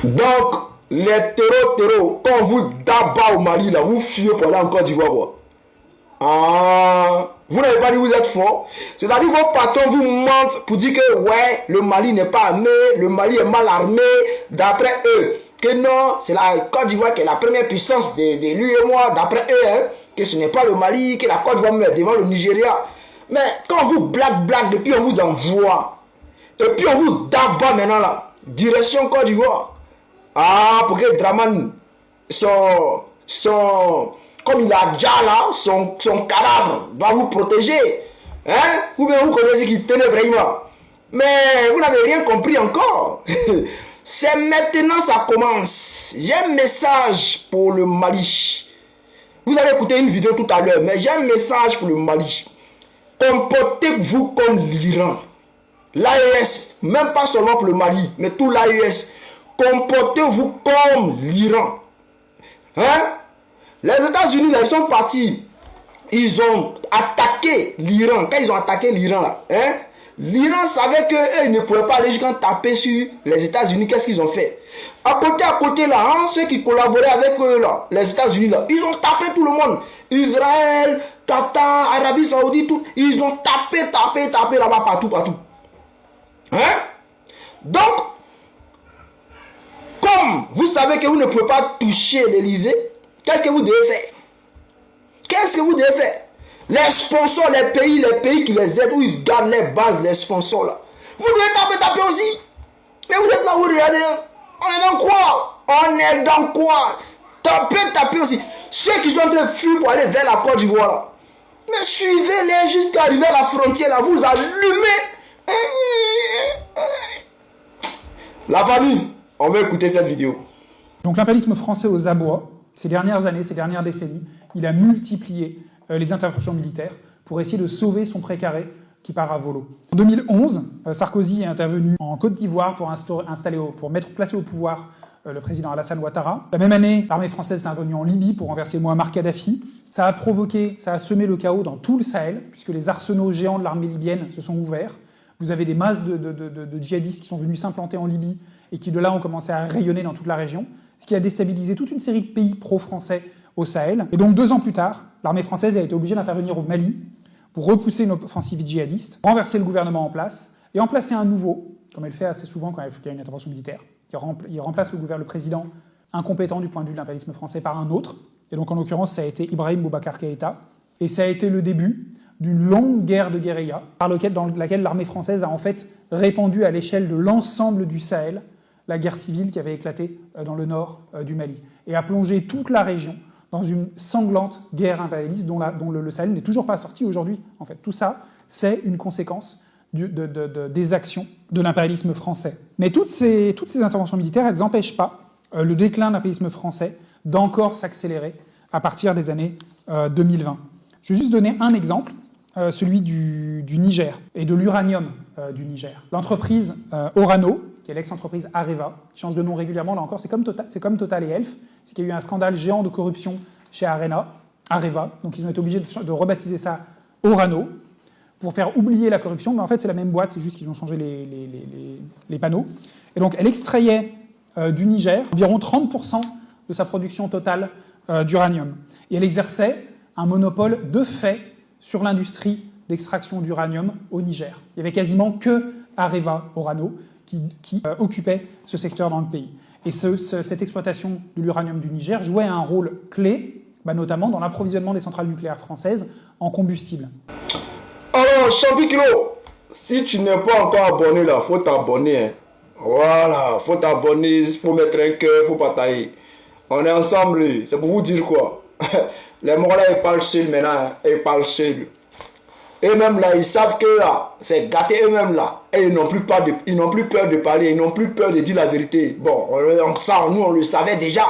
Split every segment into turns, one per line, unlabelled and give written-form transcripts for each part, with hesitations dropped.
Donc, les terreaux, quand vous d'abat au Mali, là, vous fuyez pour aller en Côte d'Ivoire, quoi. Ah, vous n'avez pas dit que vous êtes fort. C'est-à-dire que vos patrons vous mentent pour dire que, ouais, le Mali n'est pas armé, le Mali est mal armé, d'après eux. Que non, c'est la Côte d'Ivoire qui est la première puissance de lui et moi, d'après eux, hein, que ce n'est pas le Mali, que la Côte d'Ivoire est devant le Nigeria. Mais quand vous blague, et puis on vous envoie, et puis on vous d'abat maintenant là, direction Côte d'Ivoire. Ah, pour que Draman, comme il a déjà là, son cadavre doit vous protéger. Hein? Ou bien vous connaissez qui tenait vraiment. Mais vous n'avez rien compris encore. C'est maintenant ça commence. J'ai un message pour le Mali. Vous avez écouté une vidéo tout à l'heure, mais j'ai un message pour le Mali. Comportez-vous comme l'Iran. L'AES, même pas seulement pour le Mali, mais tout l'AES. Comportez-vous comme l'Iran. Hein? Les États-Unis, là, ils sont partis. Ils ont attaqué l'Iran. Quand ils ont attaqué l'Iran, là, hein? L'Iran savait qu'ils ne pouvaient pas aller jusqu'à taper sur les États-Unis. Qu'est-ce qu'ils ont fait? À côté, là, hein, ceux qui collaboraient avec eux, là, les États-Unis, là, ils ont tapé tout le monde. Israël, Qatar, Arabie Saoudite, tout. Ils ont tapé là-bas, partout. Hein? Donc, comme vous savez que vous ne pouvez pas toucher l'Élysée, qu'est-ce que vous devez faire? Qu'est-ce que vous devez faire? Les sponsors, les pays qui les aident, où ils gardent les bases, les sponsors là. Vous devez taper aussi. Mais vous êtes là, vous regardez. On est dans quoi? On est dans quoi? Taper aussi. Ceux qui sont en train de fuir pour aller vers la Côte d'Ivoire là. Mais suivez-les jusqu'à arriver à la frontière là. Vous allumez. La famille, on va écouter cette vidéo.
Donc l'impérialisme français aux abois, ces dernières années, ces dernières décennies, il a multiplié les interventions militaires pour essayer de sauver son précaré qui part à volo. En 2011, Sarkozy est intervenu en Côte d'Ivoire pour placer au pouvoir le président Alassane Ouattara. La même année, l'armée française est intervenue en Libye pour renverser Mouammar Kadhafi. Ça a semé le chaos dans tout le Sahel, puisque les arsenaux géants de l'armée libyenne se sont ouverts. Vous avez des masses de djihadistes qui sont venus s'implanter en Libye et qui de là ont commencé à rayonner dans toute la région, ce qui a déstabilisé toute une série de pays pro-français au Sahel. Et donc 2 ans plus tard, l'armée française a été obligée d'intervenir au Mali pour repousser une offensive djihadiste, renverser le gouvernement en place et en placer un nouveau, comme elle fait assez souvent quand elle fait une intervention militaire. Il remplace le président incompétent du point de vue de l'impérialisme français par un autre. Et donc en l'occurrence, ça a été Ibrahim Boubacar Keïta. Et ça a été le début d'une longue guerre de guérilla dans laquelle l'armée française a en fait répandu à l'échelle de l'ensemble du Sahel la guerre civile qui avait éclaté dans le nord du Mali et a plongé toute la région dans une sanglante guerre impérialiste dont le Sahel n'est toujours pas sorti aujourd'hui. En fait, tout ça, c'est une conséquence des actions de l'impérialisme français. Mais toutes ces interventions militaires, elles n'empêchent pas le déclin de l'impérialisme français d'encore s'accélérer à partir des années 2020. Je vais juste donner un exemple, celui du Niger et de l'uranium du Niger. L'entreprise Orano, qui est l'ex-entreprise Areva, qui change de nom régulièrement, là encore, c'est comme Total et Elf, c'est qu'il y a eu un scandale géant de corruption chez Areva, donc ils ont été obligés de rebaptiser ça Orano, pour faire oublier la corruption, mais en fait c'est la même boîte, c'est juste qu'ils ont changé les panneaux. Et donc elle extrayait du Niger environ 30% de sa production totale d'uranium. Et elle exerçait un monopole de fait sur l'industrie d'extraction d'uranium au Niger. Il n'y avait quasiment que Areva Orano qui occupait ce secteur dans le pays. Et cette exploitation de l'uranium du Niger jouait un rôle clé, notamment dans l'approvisionnement des centrales nucléaires françaises en combustible.
Alors, Champikilo, si tu n'es pas encore abonné là, faut t'abonner. Hein. Voilà, faut t'abonner, il faut mettre un cœur, il faut batailler. On est ensemble, c'est pour vous dire quoi. Les Mongolais, ils parlent seuls maintenant, hein. Ils parlent seuls. Eux-mêmes là, ils savent que là, c'est gâté eux-mêmes là. Et ils n'ont plus peur de parler, ils n'ont plus peur de dire la vérité. Bon, ça, nous on le savait déjà.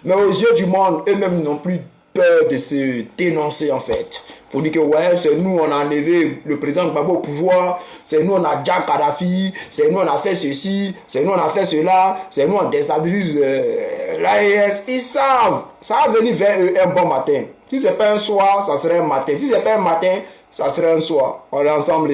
Mais aux yeux du monde, eux-mêmes n'ont plus peur de se dénoncer en fait. Pour dire que ouais, c'est nous on a enlevé le président Gbagbo au pouvoir, c'est nous on a déjà Kadhafi, c'est nous on a fait ceci, c'est nous on a fait cela, c'est nous on déstabilise l'AES. Ils savent, ça va venir vers eux un bon matin. Si c'est pas un soir, ça serait un matin. Si c'est pas un matin, ça serait un soir. On est ensemble.